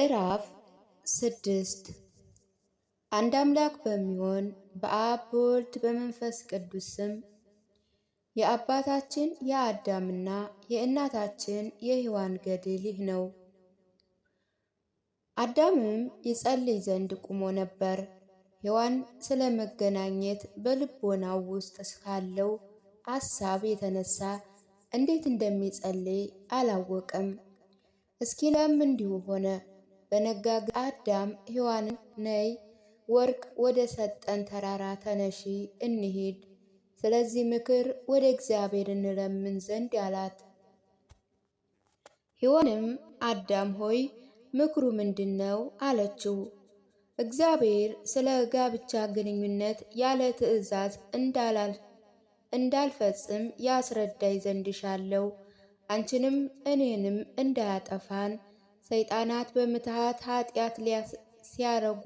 ምዕራፍ 6 አንድ አምላክ በሚሆን በአብ በወልድ በመንፈስ ቅዱስ ስም የአባታችን የአዳምና የእናታችን የሔዋን ገድል ይህ ነው። አዳምም ይጸልይ ዘንድ ቆሞ ነበር። ሔዋን ስለ መገናኘት በልቦናው ውስጥ ካለው አሳብ የተነሳ እንዴት እንደሚጸልይ አላወቀም። እስኪነጋም እንዲሁ ሆነ። በነጋ አዳም ሔዋንን ነይ ወርቅ ወደ ሰጠን ተራራ ተነሺ እንሂድ፣ ስለዚህ ምክር ወደ እግዚአብሔር እንለምን ዘንድ አላት። ሔዋንም አዳም ሆይ ምክሩ ምንድነው? አለችው። እግዚአብሔር ስለ ጋብቻ ግንኙነት ያለ ትእዛዝ እንዳልፈጽም ያስረዳይ ዘንድ ሻለው። አንቺንም እኔንም እንዳያጠፋን ሰይጣናት በምትሃት ኃጢአት ሲያረጉ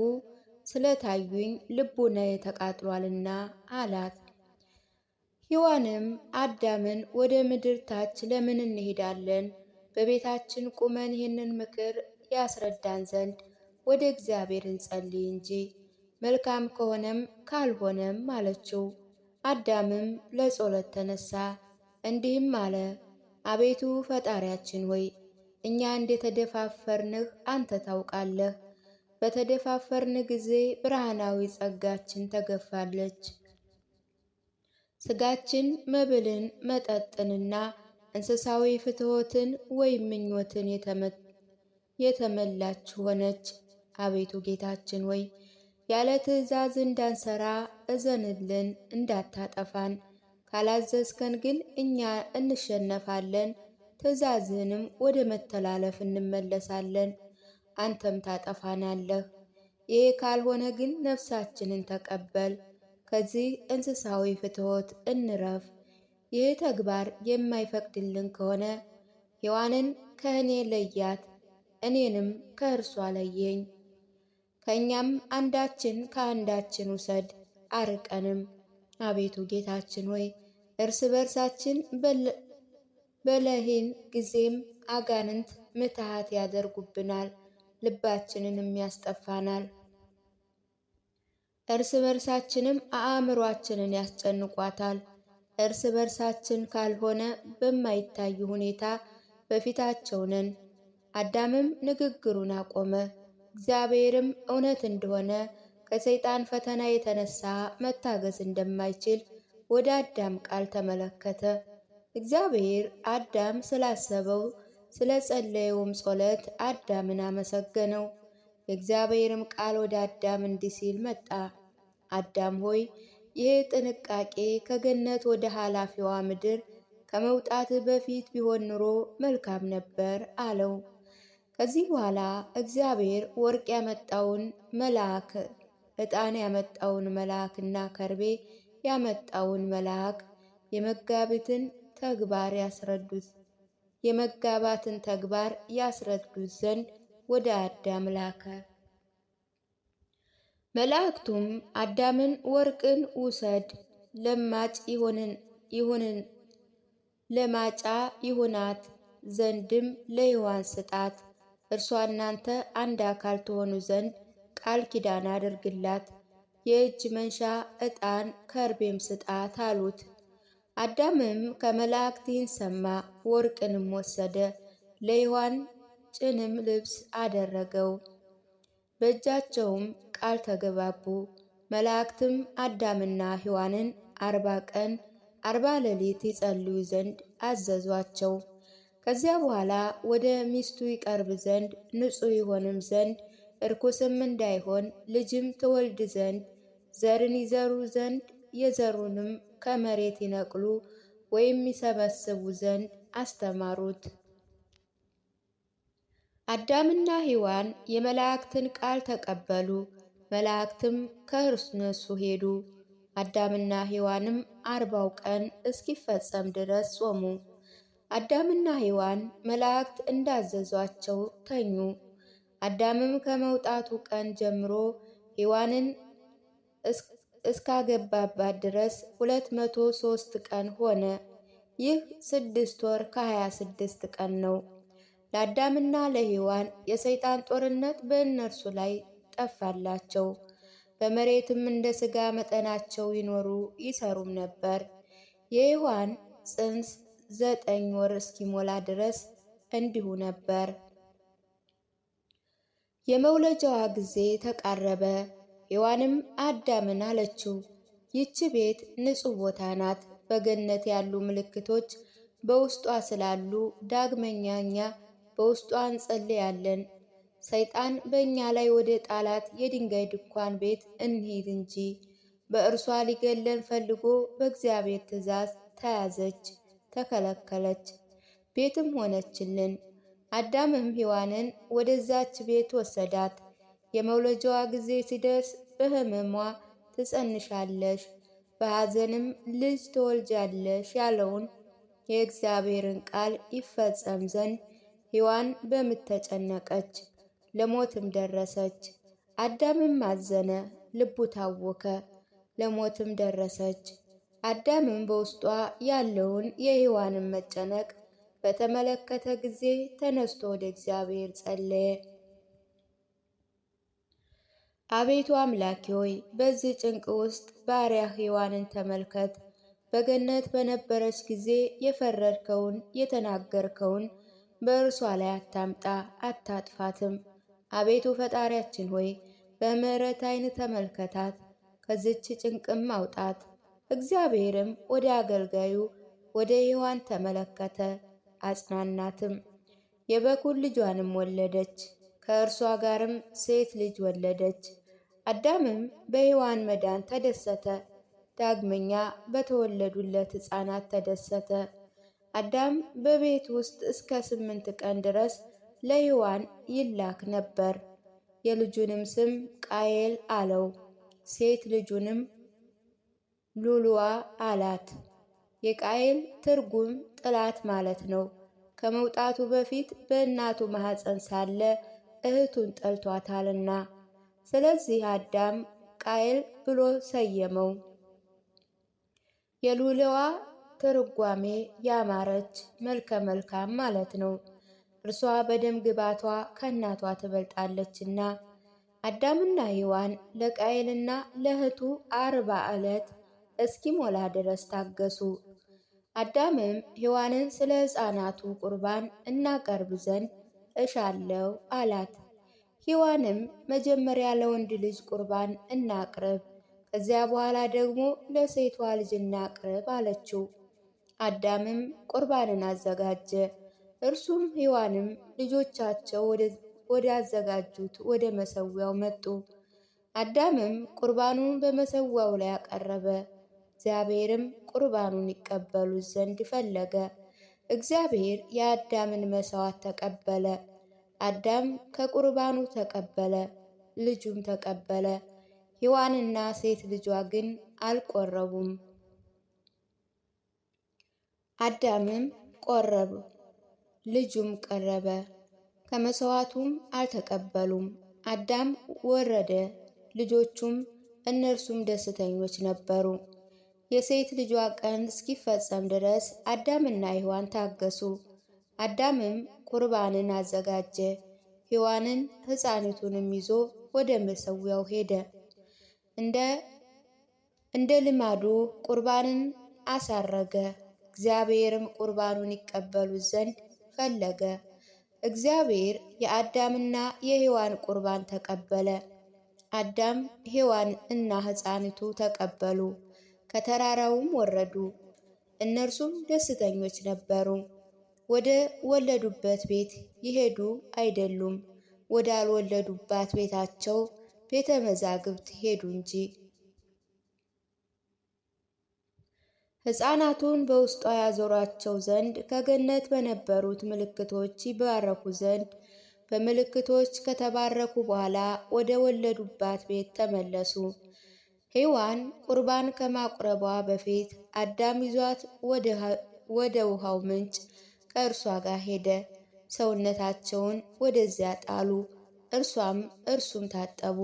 ስለታዩኝ ልቡናዬ ተቃጥሏልና አላት። ሔዋንም አዳምን ወደ ምድር ታች ለምን እንሄዳለን? በቤታችን ቁመን ይህንን ምክር ያስረዳን ዘንድ ወደ እግዚአብሔር እንጸልይ እንጂ፣ መልካም ከሆነም ካልሆነም አለችው። አዳምም ለጸሎት ተነሳ፣ እንዲህም አለ። አቤቱ ፈጣሪያችን ሆይ እኛ እንደተደፋፈርንህ አንተ ታውቃለህ። በተደፋፈርን ጊዜ ብርሃናዊ ጸጋችን ተገፋለች። ስጋችን መብልን መጠጥንና እንስሳዊ ፍትወትን ወይም ምኞትን የተመላች ሆነች። አቤቱ ጌታችን ሆይ ያለ ትእዛዝ እንዳንሰራ እዘንልን፣ እንዳታጠፋን። ካላዘዝከን ግን እኛ እንሸነፋለን፣ ትእዛዝህንም ወደ መተላለፍ እንመለሳለን፣ አንተም ታጠፋናለህ። ይህ ካልሆነ ግን ነፍሳችንን ተቀበል፣ ከዚህ እንስሳዊ ፍትወት እንረፍ። ይህ ተግባር የማይፈቅድልን ከሆነ ሔዋንን ከእኔ ለያት፣ እኔንም ከእርሷ ለየኝ። ከእኛም አንዳችን ከአንዳችን ውሰድ፣ አርቀንም። አቤቱ ጌታችን ሆይ እርስ በርሳችን በለሂን ጊዜም አጋንንት ምትሃት ያደርጉብናል፣ ልባችንንም ያስጠፋናል። እርስ በርሳችንም አእምሯችንን ያስጨንቋታል። እርስ በርሳችን ካልሆነ በማይታይ ሁኔታ በፊታቸው ነን። አዳምም ንግግሩን አቆመ። እግዚአብሔርም እውነት እንደሆነ ከሰይጣን ፈተና የተነሳ መታገስ እንደማይችል ወደ አዳም ቃል ተመለከተ። እግዚአብሔር አዳም ስላሰበው ስለ ጸለየውም ጸሎት አዳምን አመሰገነው። የእግዚአብሔርም ቃል ወደ አዳም እንዲህ ሲል መጣ። አዳም ሆይ ይህ ጥንቃቄ ከገነት ወደ ኃላፊዋ ምድር ከመውጣት በፊት ቢሆን ኑሮ መልካም ነበር አለው። ከዚህ በኋላ እግዚአብሔር ወርቅ ያመጣውን መልአክ፣ ዕጣን ያመጣውን መልአክና ከርቤ ያመጣውን መልአክ የመጋባትን ተግባር ያስረዱት ዘንድ ወደ አዳም ላከ። መላእክቱም አዳምን ወርቅን ውሰድ፣ ለማጫ ይሁናት ዘንድም ለሔዋን ስጣት፣ እርሷ እናንተ አንድ አካል ትሆኑ ዘንድ ቃል ኪዳን አድርግላት፣ የእጅ መንሻ ዕጣን ከርቤም ስጣት አሉት። አዳምም ከመላእክት ይህን ሰማ፣ ወርቅንም ወሰደ፣ ለሔዋን ጭንም ልብስ አደረገው። በእጃቸውም ቃል ተገባቡ። መላእክትም አዳምና ሔዋንን 40 ቀን 40 ሌሊት ይጸልዩ ዘንድ አዘዟቸው። ከዚያ በኋላ ወደ ሚስቱ ይቀርብ ዘንድ ንጹሕ ይሆንም ዘንድ እርኩስም እንዳይሆን ልጅም ትወልድ ዘንድ ዘርን ይዘሩ ዘንድ የዘሩንም ከመሬት ይነቅሉ ወይም ይሰበስቡ ዘንድ አስተማሩት። አዳምና ሔዋን የመላእክትን ቃል ተቀበሉ። መላእክትም ከእነሱ ሄዱ። አዳምና ሔዋንም 40 ቀን እስኪፈጸም ድረስ ጾሙ። አዳምና ሔዋን መላእክት እንዳዘዟቸው ተኙ። አዳምም ከመውጣቱ ቀን ጀምሮ ሔዋንን እስካገባባት ድረስ 203 ቀን ሆነ። ይህ 6 ወር ከ26 ቀን ነው። ለአዳምና ለሔዋን የሰይጣን ጦርነት በእነርሱ ላይ ጠፋላቸው። በመሬትም እንደ ሥጋ መጠናቸው ይኖሩ ይሰሩም ነበር። የሔዋን ጽንስ 9 ወር እስኪሞላ ድረስ እንዲሁ ነበር። የመውለጃዋ ጊዜ ተቃረበ። ሔዋንም አዳምን አለችው፣ ይህች ቤት ንጹሕ ቦታ ናት። በገነት ያሉ ምልክቶች በውስጧ ስላሉ ዳግመኛ እኛ በውስጧ እንጸልያለን። ሰይጣን በእኛ ላይ ወደ ጣላት የድንጋይ ድንኳን ቤት እንሂድ እንጂ። በእርሷ ሊገለን ፈልጎ በእግዚአብሔር ትእዛዝ ተያዘች፣ ተከለከለች፣ ቤትም ሆነችልን። አዳምም ሔዋንን ወደዛች ቤት ወሰዳት። የመውለጃዋ ጊዜ ሲደርስ በሕመሟ ትጸንሻለሽ፣ በሐዘንም ልጅ ትወልጃለሽ ያለውን የእግዚአብሔርን ቃል ይፈጸም ዘንድ ሔዋን በምጥ ተጨነቀች፣ ለሞትም ደረሰች። አዳምም አዘነ፣ ልቡ ታወከ፣ ለሞትም ደረሰች። አዳምም በውስጧ ያለውን የሔዋንን መጨነቅ በተመለከተ ጊዜ ተነስቶ ወደ እግዚአብሔር ጸለየ። አቤቱ አምላኬ ሆይ በዚህ ጭንቅ ውስጥ ባሪያህ ሔዋንን ተመልከት። በገነት በነበረች ጊዜ የፈረድከውን የተናገርከውን በእርሷ ላይ አታምጣ፣ አታጥፋትም። አቤቱ ፈጣሪያችን ሆይ በምሕረት ዓይን ተመልከታት፣ ከዚች ጭንቅም አውጣት። እግዚአብሔርም ወደ አገልጋዩ ወደ ሔዋን ተመለከተ፣ አጽናናትም። የበኩር ልጇንም ወለደች፣ ከእርሷ ጋርም ሴት ልጅ ወለደች። አዳምም በሔዋን መዳን ተደሰተ፣ ዳግመኛ በተወለዱለት ሕፃናት ተደሰተ። አዳም በቤት ውስጥ እስከ 8 ቀን ድረስ ለሔዋን ይላክ ነበር። የልጁንም ስም ቃየል አለው፣ ሴት ልጁንም ሉሉዋ አላት። የቃየል ትርጉም ጥላት ማለት ነው። ከመውጣቱ በፊት በእናቱ ማኅፀን ሳለ እህቱን ጠልቷታልና፣ ስለዚህ አዳም ቃየል ብሎ ሰየመው። የሉሉዋ ትርጓሜ ያማረች መልከ መልካም ማለት ነው። እርሷ በደም ግባቷ ከእናቷ ትበልጣለችና። አዳምና ሔዋን ለቃየልና ለእህቱ 40 ዕለት እስኪሞላ ድረስ ታገሱ። አዳምም ሔዋንን ስለ ሕፃናቱ ቁርባን እናቀርብ ዘንድ እሻለው አላት። ሔዋንም መጀመሪያ ለወንድ ልጅ ቁርባን እናቅርብ፣ ከዚያ በኋላ ደግሞ ለሴቷ ልጅ እናቅርብ አለችው። አዳምም ቁርባንን አዘጋጀ። እርሱም ሔዋንም ልጆቻቸው ወዳዘጋጁት ወደ መሠዊያው መጡ። አዳምም ቁርባኑን በመሠዊያው ላይ አቀረበ። እግዚአብሔርም ቁርባኑን ይቀበሉት ዘንድ ፈለገ። እግዚአብሔር የአዳምን መሥዋዕት ተቀበለ። አዳም ከቁርባኑ ተቀበለ፣ ልጁም ተቀበለ። ሔዋንና ሴት ልጇ ግን አልቆረቡም። አዳምም ቆረበ፣ ልጁም ቀረበ፣ ከመሥዋዕቱም አልተቀበሉም። አዳም ወረደ፣ ልጆቹም እነርሱም ደስተኞች ነበሩ። የሴት ልጇ ቀን እስኪፈጸም ድረስ አዳምና ሔዋን ታገሱ። አዳምም ቁርባንን አዘጋጀ። ሔዋንን ሕፃኒቱንም ይዞ ወደ መሠዊያው ሄደ። እንደ ልማዱ ቁርባንን አሳረገ። እግዚአብሔርም ቁርባኑን ይቀበሉት ዘንድ ፈለገ። እግዚአብሔር የአዳምና የሔዋን ቁርባን ተቀበለ። አዳም፣ ሔዋን እና ሕፃኒቱ ተቀበሉ። ከተራራውም ወረዱ። እነርሱም ደስተኞች ነበሩ። ወደ ወለዱበት ቤት ይሄዱ አይደሉም፣ ወዳልወለዱባት ቤታቸው ቤተ መዛግብት ሄዱ እንጂ። ሕፃናቱን በውስጧ ያዞሯቸው ዘንድ ከገነት በነበሩት ምልክቶች ይባረኩ ዘንድ በምልክቶች ከተባረኩ በኋላ ወደ ወለዱባት ቤት ተመለሱ። ሔዋን ቁርባን ከማቁረቧ በፊት አዳም ይዟት ወደ ውሃው ምንጭ ከእርሷ ጋር ሄደ። ሰውነታቸውን ወደዚያ ጣሉ፣ እርሱም ታጠቡ።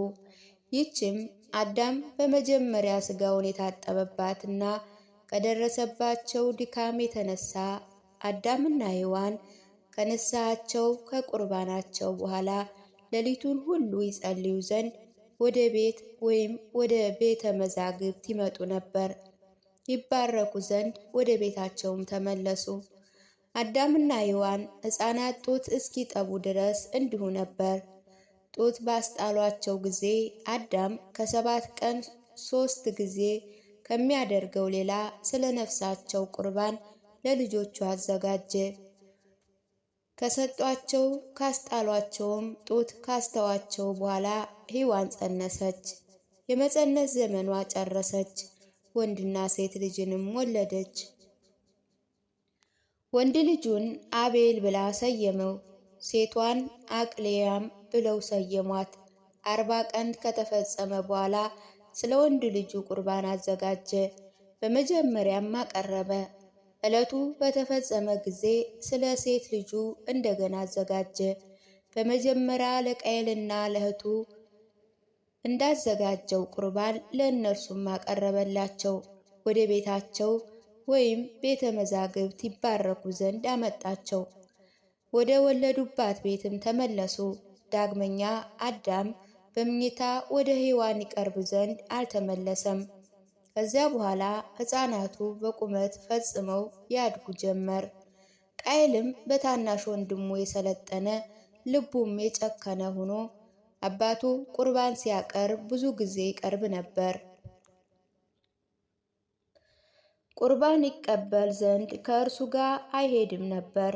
ይህችም አዳም በመጀመሪያ ሥጋውን የታጠበባትና ከደረሰባቸው ድካም የተነሳ አዳምና ሔዋን ከንስሐቸው ከቁርባናቸው በኋላ ሌሊቱን ሁሉ ይጸልዩ ዘንድ ወደ ቤት ወይም ወደ ቤተ መዛግብት ይመጡ ነበር። ይባረኩ ዘንድ ወደ ቤታቸውም ተመለሱ። አዳምና ሔዋን ሕፃናት ጡት እስኪጠቡ ድረስ እንዲሁ ነበር። ጡት ባስጣሏቸው ጊዜ አዳም ከ7 ቀን 3 ጊዜ ከሚያደርገው ሌላ ስለ ነፍሳቸው ቁርባን ለልጆቹ አዘጋጀ። ከሰጧቸው ካስጣሏቸውም ጡት ካስተዋቸው በኋላ ሔዋን ጸነሰች። የመጸነስ ዘመኗ ጨረሰች። ወንድና ሴት ልጅንም ወለደች። ወንድ ልጁን አቤል ብላ ሰየመው፣ ሴቷን አቅሌያም ብለው ሰየሟት። 40 ቀን ከተፈጸመ በኋላ ስለ ወንድ ልጁ ቁርባን አዘጋጀ። በመጀመሪያም አቀረበ። ዕለቱ በተፈጸመ ጊዜ ስለ ሴት ልጁ እንደገና አዘጋጀ። በመጀመሪያ ለቃየልና ለእህቱ እንዳዘጋጀው ቁርባን ለእነርሱም አቀረበላቸው። ወደ ቤታቸው ወይም ቤተ መዛግብት ይባረኩ ዘንድ አመጣቸው። ወደ ወለዱባት ቤትም ተመለሱ። ዳግመኛ አዳም በምኝታ ወደ ሔዋን ይቀርብ ዘንድ አልተመለሰም። ከዚያ በኋላ ሕፃናቱ በቁመት ፈጽመው ያድጉ ጀመር። ቃየልም በታናሽ ወንድሙ የሰለጠነ ልቡም የጨከነ ሆኖ አባቱ ቁርባን ሲያቀርብ ብዙ ጊዜ ይቀርብ ነበር። ቁርባን ይቀበል ዘንድ ከእርሱ ጋር አይሄድም ነበር።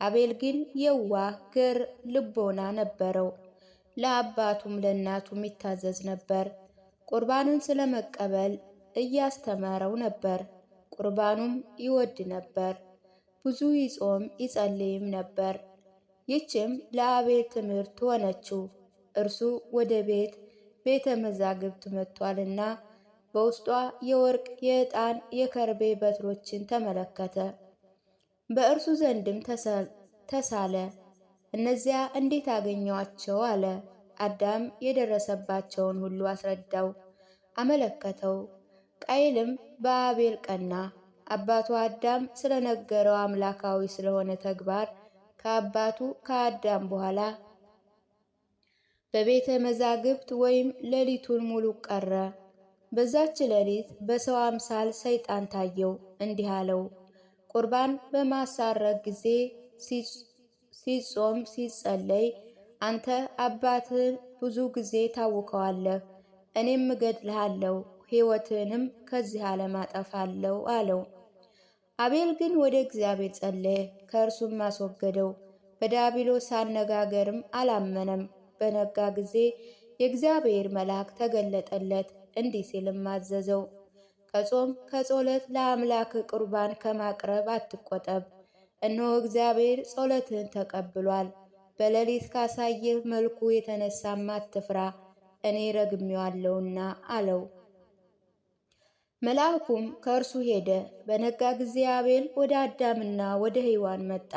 አቤል ግን የዋህ ገር ልቦና ነበረው። ለአባቱም ለእናቱም ይታዘዝ ነበር። ቁርባንን ስለመቀበል እያስተማረው ነበር። ቁርባኑም ይወድ ነበር። ብዙ ይጾም ይጸልይም ነበር። ይህችም ለአቤል ትምህርት ሆነችው። እርሱ ወደ ቤተ መዛግብት መጥቷልና በውስጧ የወርቅ የዕጣን የከርቤ በትሮችን ተመለከተ። በእርሱ ዘንድም ተሳለ። እነዚያ እንዴት አገኘዋቸው አለ። አዳም የደረሰባቸውን ሁሉ አስረዳው፣ አመለከተው። ቃየልም በአቤል ቀና። አባቱ አዳም ስለነገረው አምላካዊ ስለሆነ ተግባር ከአባቱ ከአዳም በኋላ በቤተ መዛግብት ወይም ሌሊቱን ሙሉ ቀረ። በዛች ሌሊት በሰው አምሳል ሰይጣን ታየው፣ እንዲህ አለው፦ ቁርባን በማሳረግ ጊዜ ሲጾም ሲጸለይ አንተ አባትህን ብዙ ጊዜ ታውከዋለህ፣ እኔም እገድልሃለሁ፣ ሕይወትህንም ከዚህ ዓለም አጠፋለሁ አለው። አቤል ግን ወደ እግዚአብሔር ጸለየ፣ ከእርሱም አስወገደው። በዲያብሎስ አነጋገርም አላመነም። በነጋ ጊዜ የእግዚአብሔር መልአክ ተገለጠለት፣ እንዲህ ሲልም አዘዘው፦ ከጾም ከጸሎት ለአምላክ ቁርባን ከማቅረብ አትቆጠብ። እነሆ እግዚአብሔር ጸሎትህን ተቀብሏል። በሌሊት ካሳየህ መልኩ የተነሳም አትፍራ፣ እኔ ረግሜዋለሁና አለው። መልአኩም ከእርሱ ሄደ። በነጋ ጊዜ አቤል ወደ አዳምና ወደ ሔዋን መጣ።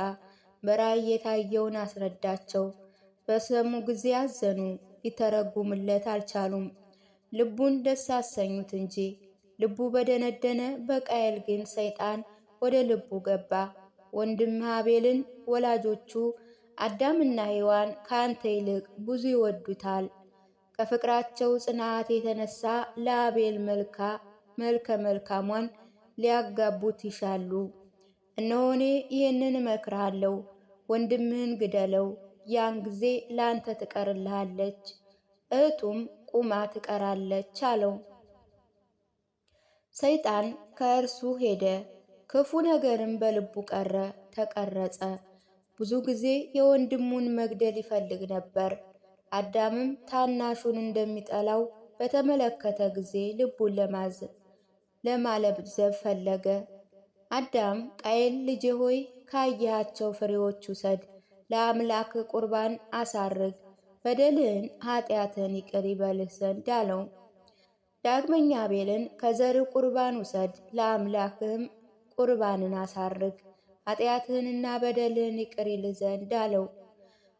በራእይ የታየውን አስረዳቸው። በሰሙ ጊዜ አዘኑ፣ ይተረጉምለት አልቻሉም። ልቡን ደስ አሰኙት እንጂ። ልቡ በደነደነ በቃየል ግን ሰይጣን ወደ ልቡ ገባ። ወንድምህ አቤልን ወላጆቹ አዳምና ሔዋን ከአንተ ይልቅ ብዙ ይወዱታል። ከፍቅራቸው ጽናት የተነሳ ለአቤል መልከ መልካሟን ሊያጋቡት ይሻሉ። እነሆ እኔ ይህንን እመክርሃለሁ፣ ወንድምህን ግደለው፣ ያን ጊዜ ለአንተ ትቀርልሃለች፣ እህቱም ቁማ ትቀራለች አለው። ሰይጣን ከእርሱ ሄደ፣ ክፉ ነገርም በልቡ ተቀረጸ። ብዙ ጊዜ የወንድሙን መግደል ይፈልግ ነበር። አዳምም ታናሹን እንደሚጠላው በተመለከተ ጊዜ ልቡን ለማለብዘብ ፈለገ። አዳም ቃየል ልጄ ሆይ ካየሃቸው ፍሬዎች ውሰድ፣ ለአምላክ ቁርባን አሳርግ፣ በደልህን ኃጢአትህን ይቅር ይበልህ ዘንድ አለው። ዳግመኛ አቤልን ከዘርህ ቁርባን ውሰድ፣ ለአምላክህም ቁርባንን አሳርግ፣ ኃጢአትህንና በደልህን ይቅር ይልህ ዘንድ አለው።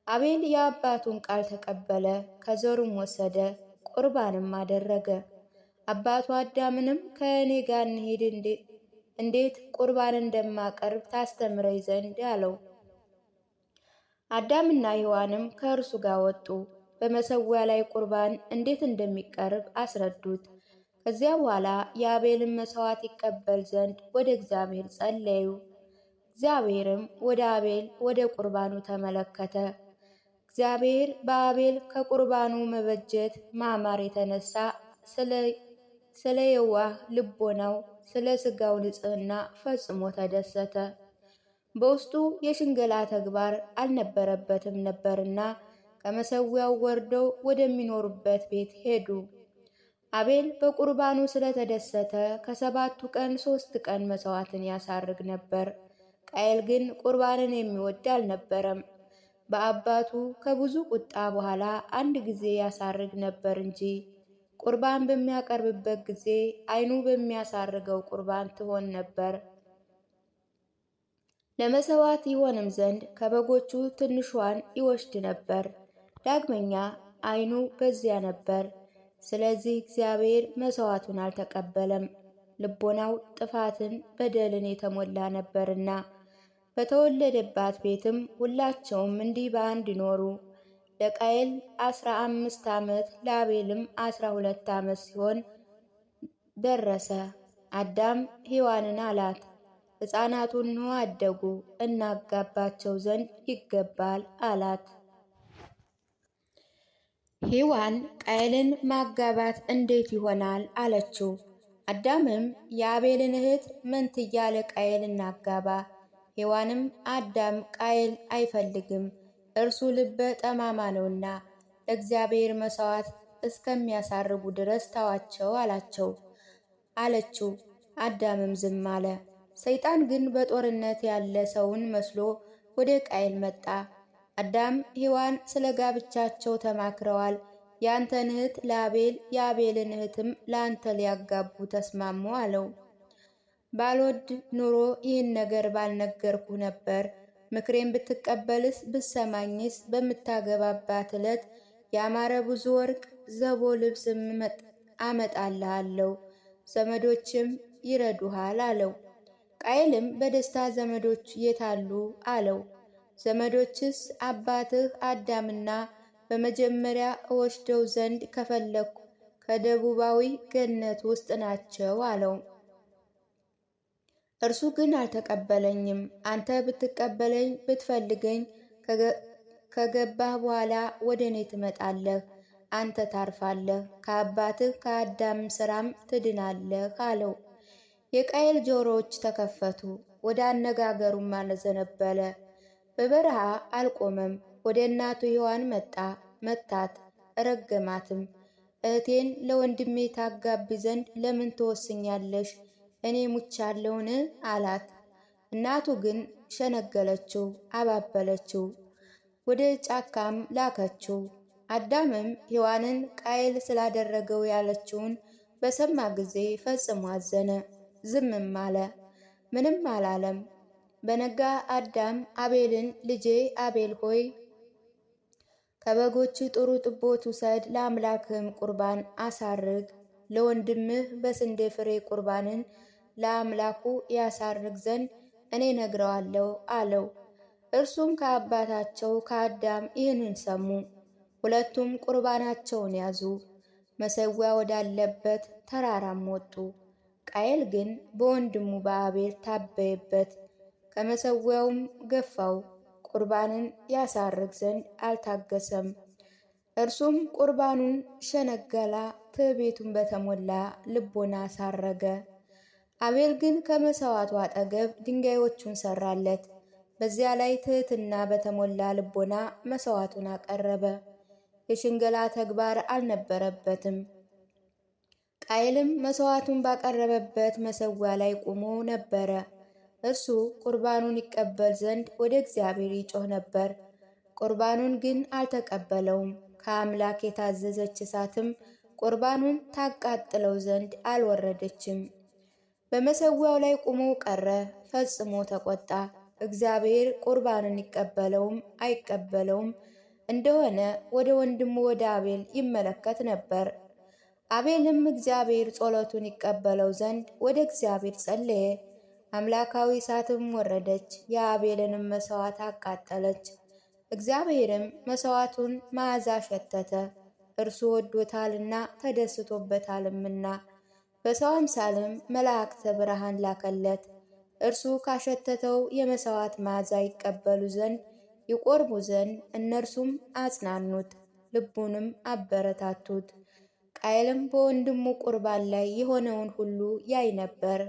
አቤል የአባቱን ቃል ተቀበለ፣ ከዘሩም ወሰደ፣ ቁርባንም አደረገ። አባቱ አዳምንም ከእኔ ጋር እንሂድ፣ እንዴት ቁርባን እንደማቀርብ ታስተምረኝ ዘንድ አለው። አዳምና ሔዋንም ከእርሱ ጋር ወጡ። በመሠዊያ ላይ ቁርባን እንዴት እንደሚቀርብ አስረዱት። ከዚያ በኋላ የአቤልን መሥዋዕት ይቀበል ዘንድ ወደ እግዚአብሔር ጸለዩ። እግዚአብሔርም ወደ አቤል ወደ ቁርባኑ ተመለከተ። እግዚአብሔር በአቤል ከቁርባኑ መበጀት ማማር የተነሳ ስለ የዋህ ልቦናው፣ ስለ ሥጋው ንጽሕና ፈጽሞ ተደሰተ። በውስጡ የሽንገላ ተግባር አልነበረበትም ነበርና ከመሠዊያው ወርደው ወደሚኖሩበት ቤት ሄዱ። አቤል በቁርባኑ ስለተደሰተ ከ7ቱ ቀን 3 ቀን መሥዋዕትን ያሳርግ ነበር። ቃየል ግን ቁርባንን የሚወድ አልነበረም። በአባቱ ከብዙ ቁጣ በኋላ አንድ ጊዜ ያሳርግ ነበር እንጂ ቁርባን በሚያቀርብበት ጊዜ ዓይኑ በሚያሳርገው ቁርባን ትሆን ነበር። ለመሥዋዕት ይሆንም ዘንድ ከበጎቹ ትንሿን ይወስድ ነበር። ዳግመኛ ዓይኑ በዚያ ነበር። ስለዚህ እግዚአብሔር መሥዋዕቱን አልተቀበለም፣ ልቦናው ጥፋትን በደልን የተሞላ ነበርና። በተወለደባት ቤትም ሁላቸውም እንዲህ በአንድ ኖሩ። ለቃየል 15 ዓመት ለአቤልም 12 ዓመት ሲሆን ደረሰ። አዳም ሔዋንን አላት፣ ሕፃናቱን አደጉ፣ እናጋባቸው ዘንድ ይገባል አላት። ሔዋን ቃየልን ማጋባት እንዴት ይሆናል አለችው። አዳምም የአቤልን እህት መንትያ ለቃየል እናጋባ። ሔዋንም አዳም ቃየል አይፈልግም፣ እርሱ ልበ ጠማማ ነውና ለእግዚአብሔር መሥዋዕት እስከሚያሳርጉ ድረስ ተዋቸው አለችው። አዳምም ዝም አለ። ሰይጣን ግን በጦርነት ያለ ሰውን መስሎ ወደ ቃየል መጣ። አዳም ሔዋን ስለ ጋብቻቸው ተማክረዋል። ያንተን እህት ለአቤል የአቤልን እህትም ለአንተ ሊያጋቡ ተስማሙ አለው። ባልወድ ኑሮ ይህን ነገር ባልነገርኩ ነበር። ምክሬን ብትቀበልስ ብሰማኝስ በምታገባባት ዕለት ያማረ ብዙ ወርቅ ዘቦ ልብስም አመጣልሃለሁ፣ ዘመዶችም ይረዱሃል አለው። ቃየልም በደስታ ዘመዶች የታሉ አለው። ዘመዶችስ አባትህ አዳምና በመጀመሪያ እወስደው ዘንድ ከፈለግኩ ከደቡባዊ ገነት ውስጥ ናቸው አለው። እርሱ ግን አልተቀበለኝም። አንተ ብትቀበለኝ ብትፈልገኝ ከገባህ በኋላ ወደ እኔ ትመጣለህ፣ አንተ ታርፋለህ፣ ከአባትህ ከአዳም ሥራም ትድናለህ አለው። የቃየል ጆሮዎች ተከፈቱ፣ ወደ አነጋገሩም አዘነበለ። በበረሃ አልቆመም። ወደ እናቱ ሔዋን መታት፣ ረገማትም። እህቴን ለወንድሜ ታጋቢ ዘንድ ለምን ትወስኛለሽ? እኔ ሙቻለሁን አላት። እናቱ ግን ሸነገለችው፣ አባበለችው፣ ወደ ጫካም ላከችው። አዳምም ሔዋንን ቃየል ስላደረገው ያለችውን በሰማ ጊዜ ፈጽሞ አዘነ፣ ዝምም አለ፣ ምንም አላለም። በነጋ አዳም አቤልን፣ ልጄ አቤል ሆይ ከበጎች ጥሩ ጥቦት ውሰድ፣ ለአምላክህም ቁርባን አሳርግ፣ ለወንድምህ በስንዴ ፍሬ ቁርባንን ለአምላኩ ያሳርግ ዘንድ እኔ ነግረዋለሁ አለው። እርሱም ከአባታቸው ከአዳም ይህንን ሰሙ። ሁለቱም ቁርባናቸውን ያዙ፣ መሠዊያ ወዳለበት ተራራም ወጡ። ቃየል ግን በወንድሙ በአቤል ታበየበት፣ ከመሠዊያውም ገፋው፣ ቁርባንን ያሳርግ ዘንድ አልታገሰም። እርሱም ቁርባኑን ሸነገላ፣ ትዕቢቱን በተሞላ ልቦና አሳረገ። አቤል ግን ከመሥዋዕቱ አጠገብ ድንጋዮቹን ሠራለት። በዚያ ላይ ትሕትና በተሞላ ልቦና መሥዋዕቱን አቀረበ። የሽንገላ ተግባር አልነበረበትም። ቃየልም መሥዋዕቱን ባቀረበበት መሠዊያ ላይ ቆሞ ነበረ። እርሱ ቁርባኑን ይቀበል ዘንድ ወደ እግዚአብሔር ይጮህ ነበር። ቁርባኑን ግን አልተቀበለውም። ከአምላክ የታዘዘች እሳትም ቁርባኑን ታቃጥለው ዘንድ አልወረደችም። በመሠዊያው ላይ ቆሞ ቀረ፣ ፈጽሞ ተቆጣ። እግዚአብሔር ቁርባንን ይቀበለውም አይቀበለውም እንደሆነ ወደ ወንድሙ ወደ አቤል ይመለከት ነበር። አቤልም እግዚአብሔር ጸሎቱን ይቀበለው ዘንድ ወደ እግዚአብሔር ጸለየ። አምላካዊ እሳትም ወረደች፣ የአቤልንም መሥዋዕት አቃጠለች። እግዚአብሔርም መሥዋዕቱን መዓዛ ሸተተ፣ እርሱ ወዶታልና ተደስቶበታልምና። በሰው አምሳልም መላእክተ ብርሃን ላከለት። እርሱ ካሸተተው የመሥዋዕት መዓዛ ይቀበሉ ዘንድ ይቆርቡ ዘንድ እነርሱም አጽናኑት፣ ልቡንም አበረታቱት። ቃየልም በወንድሙ ቁርባን ላይ የሆነውን ሁሉ ያይ ነበር።